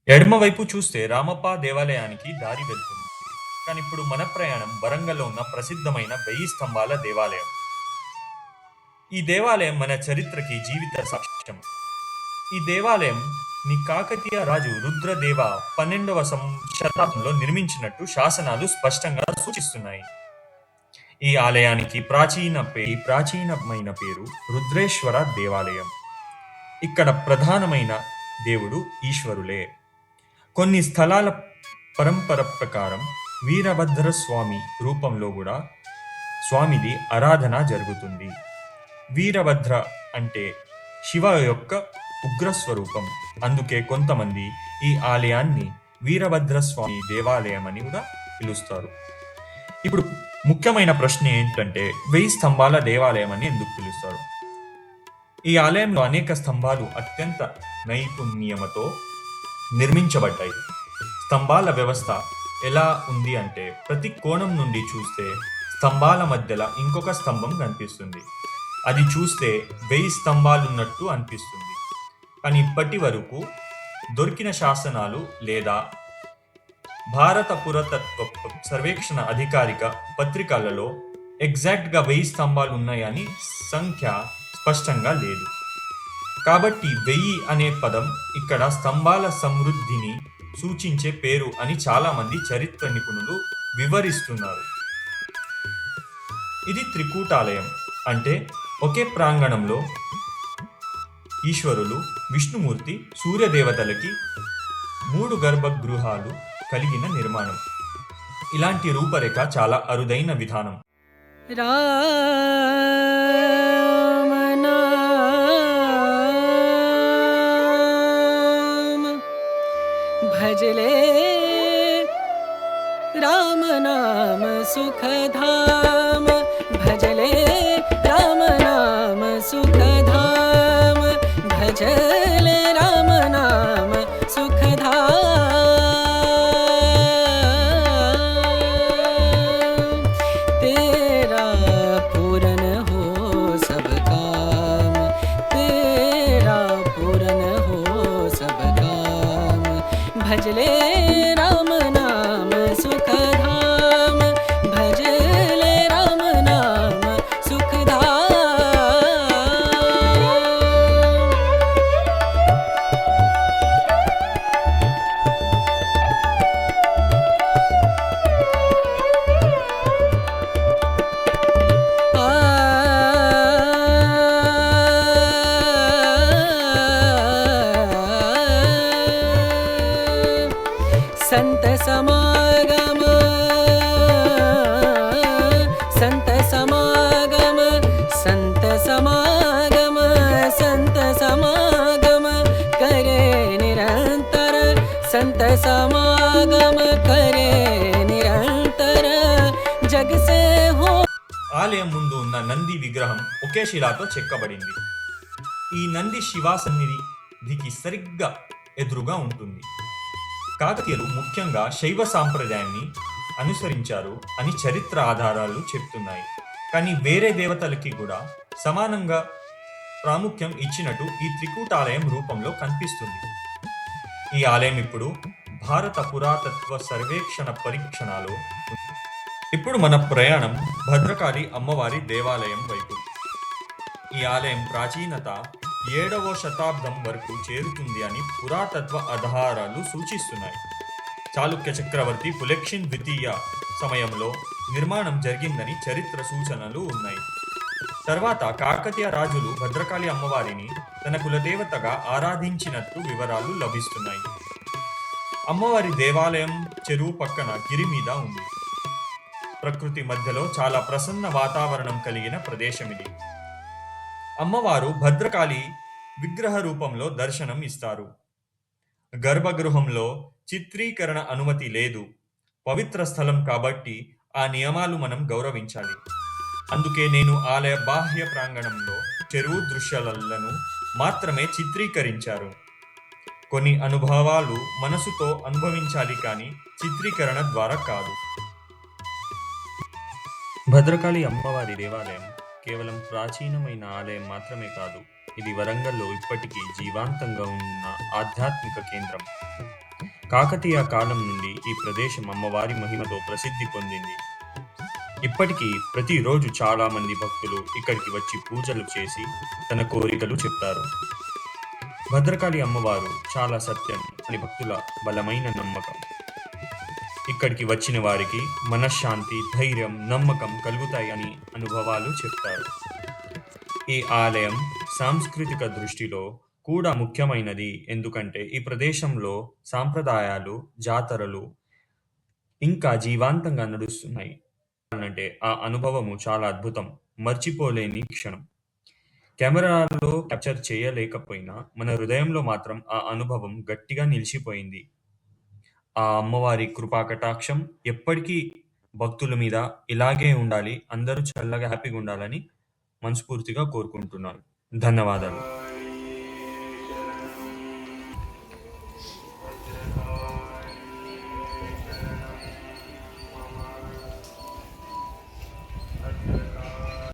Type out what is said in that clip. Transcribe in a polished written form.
ఎడమవైపు చూస్తే రామప్ప దేవాలయానికి దారి వెళ్తుంది. కానీ ఇప్పుడు మన ప్రయాణం వరంగల్లో ఉన్న ప్రసిద్ధమైన 1000 స్తంభాల దేవాలయం. ఈ దేవాలయం మన చరిత్రకి జీవిత సాక్ష్యం. ఈ దేవాలయం ని కాకతీయ రాజు రుద్రదేవ 12వ శతాబ్దంలో నిర్మించినట్టు శాసనాలు స్పష్టంగా సూచిస్తున్నాయి. ఈ ఆలయానికి ప్రాచీనమైన పేరు రుద్రేశ్వర దేవాలయం. ఇక్కడ ప్రధానమైన దేవుడు ఈశ్వరులే. కొన్ని స్థలాల పరంపర ప్రకారం వీరభద్ర స్వామి రూపంలో కూడా స్వామిది ఆరాధన జరుగుతుంది. వీరభద్ర అంటే శివ యొక్క ఉగ్రస్వరూపం. అందుకే కొంతమంది ఈ ఆలయాన్ని వీరభద్ర స్వామి దేవాలయం అని కూడా పిలుస్తారు. ఇప్పుడు ముఖ్యమైన ప్రశ్న ఏంటంటే 1000 స్తంభాల దేవాలయం అని ఎందుకు పిలుస్తారు? ఈ ఆలయంలో అనేక స్తంభాలు అత్యంత నైపుణ్యమతో నిర్మించబడ్డాయి. స్తంభాల వ్యవస్థ ఎలా ఉంది అంటే ప్రతి కోణం నుండి చూస్తే స్తంభాల మధ్యలో ఇంకొక స్తంభం కనిపిస్తుంది. అది చూస్తే 1000 స్తంభాలున్నట్టు అనిపిస్తుంది. కానీ ఇప్పటి వరకు దొరికిన శాసనాలు లేదా భారత పురాతత్వ సర్వేక్షణ అధికారిక పత్రికలలో ఎగ్జాక్ట్గా 1000 స్తంభాలు ఉన్నాయని సంఖ్య స్పష్టంగా లేదు. కాబట్టి 1000 అనే పదం ఇక్కడ స్తంభాల సమృద్ధిని సూచించే పేరు అని చాలామంది చరిత్ర నిపుణులు వివరిస్తున్నారు. ఇది త్రికూటాలయం అంటే ఒకే ప్రాంగణంలో ఈశ్వరులు, విష్ణుమూర్తి, సూర్యదేవతలకి 3 గర్భగృహాలు కలిగిన నిర్మాణం. ఇలాంటి రూపరేఖ చాలా అరుదైన విధానం. भजले राम नाम सुखधाम, भजले राम नाम सुखधाम, भजले राम नाम सुखधाम। तेरा पूरन हो सब काम, तेरा पूरन हो सब काम, भजले राम नाम सुखधाम, भजले राम नाम सुखधाम। संत समागम, संत समागम, संत समागम, संत समागम करे निरंतर, संत समागम करे निरंतर, जग से हो। ఆలయం ముందు ఉన్న నంది విగ్రహం ఒకే శిలాతో చెక్కబడింది. ఈ నంది శివ సన్నిధికి సరిగ్గా ఎదురుగా ఉంటుంది. కాకతీయులు ముఖ్యంగా శైవ సాంప్రదాయాన్ని అనుసరించారు అని చరిత్ర ఆధారాలు చెప్తున్నాయి. కానీ వేరే దేవతలకి కూడా సమానంగా ప్రాముఖ్యం ఇచ్చినట్టు ఈ త్రికూటాలయం రూపంలో కనిపిస్తుంది. ఈ ఆలయం ఇప్పుడు భారత పురాతత్వ సర్వేక్షణ పరీక్షణలో ఉంది. ఇప్పుడు మన ప్రయాణం భద్రకాళి అమ్మవారి దేవాలయం వైపు. ఈ ఆలయం ప్రాచీనత 7వ శతాబ్దం వరకు చేరుతుంది అని పురాతత్వ ఆధారాలు సూచిస్తున్నాయి. చాళుక్య చక్రవర్తి పులకేశిన్ ద్వితీయ సమయంలో నిర్మాణం జరిగిందని చరిత్ర సూచనలు ఉన్నాయి. తర్వాత కాకతీయ రాజులు భద్రకాళి అమ్మవారిని తన కులదేవతగా ఆరాధించినట్టు వివరాలు లభిస్తున్నాయి. అమ్మవారి దేవాలయం చెరువు పక్కన గిరి మీద ఉంది. ప్రకృతి మధ్యలో చాలా ప్రసన్న వాతావరణం కలిగిన ప్రదేశం ఇది. అమ్మవారు భద్రకాళి విగ్రహ రూపంలో దర్శనం ఇస్తారు. గర్భగృహంలో చిత్రీకరణ అనుమతి లేదు. పవిత్ర స్థలం కాబట్టి ఆ నియమాలు మనం గౌరవించాలి. అందుకే నేను ఆలయ బాహ్య ప్రాంగణంలో చెరువు దృశ్యాలను మాత్రమే చిత్రీకరించారు. కొన్ని అనుభవాలు మనసుతో అనుభవించాలి కానీ చిత్రీకరణ ద్వారా కాదు. భద్రకాళి అమ్మవారి దేవాలయం కేవలం ప్రాచీనమైన ఆలయం మాత్రమే కాదు, ఇది వరంగల్లో ఇప్పటికీ జీవాంతంగా ఉన్న ఆధ్యాత్మిక కేంద్రం. కాకతీయ కాలం నుండి ఈ ప్రదేశం అమ్మవారి మహిమతో ప్రసిద్ధి పొందింది. ఇప్పటికీ ప్రతిరోజు చాలా మంది భక్తులు ఇక్కడికి వచ్చి పూజలు చేసి తన కోరికలు చెప్తారు. భద్రకాళి అమ్మవారు చాలా సత్యం అని భక్తుల బలమైన నమ్మకం. ఇక్కడికి వచ్చిన వారికి మనశ్శాంతి, ధైర్యం, నమ్మకం కలుగుతాయి అని అనుభవాలు చెప్తారు. ఈ ఆలయం సాంస్కృతిక దృష్టిలో కూడా ముఖ్యమైనది. ఎందుకంటే ఈ ప్రదేశంలో సాంప్రదాయాలు, జాతరలు ఇంకా జీవంతంగా నడుస్తున్నాయి. అంటే ఆ అనుభవము చాలా అద్భుతం, మర్చిపోలేని క్షణం. కెమెరాలో క్యాప్చర్ చేయలేకపోయినా మన హృదయంలో మాత్రం ఆ అనుభవం గట్టిగా నిలిచిపోయింది. ఆ అమ్మవారి కృపా కటాక్షం ఎప్పటికీ భక్తుల మీద ఇలాగే ఉండాలి. అందరూ చల్లగా హ్యాపీగా ఉండాలని మనస్ఫూర్తిగా కోరుకుంటున్నాను. ధన్యవాదాలు.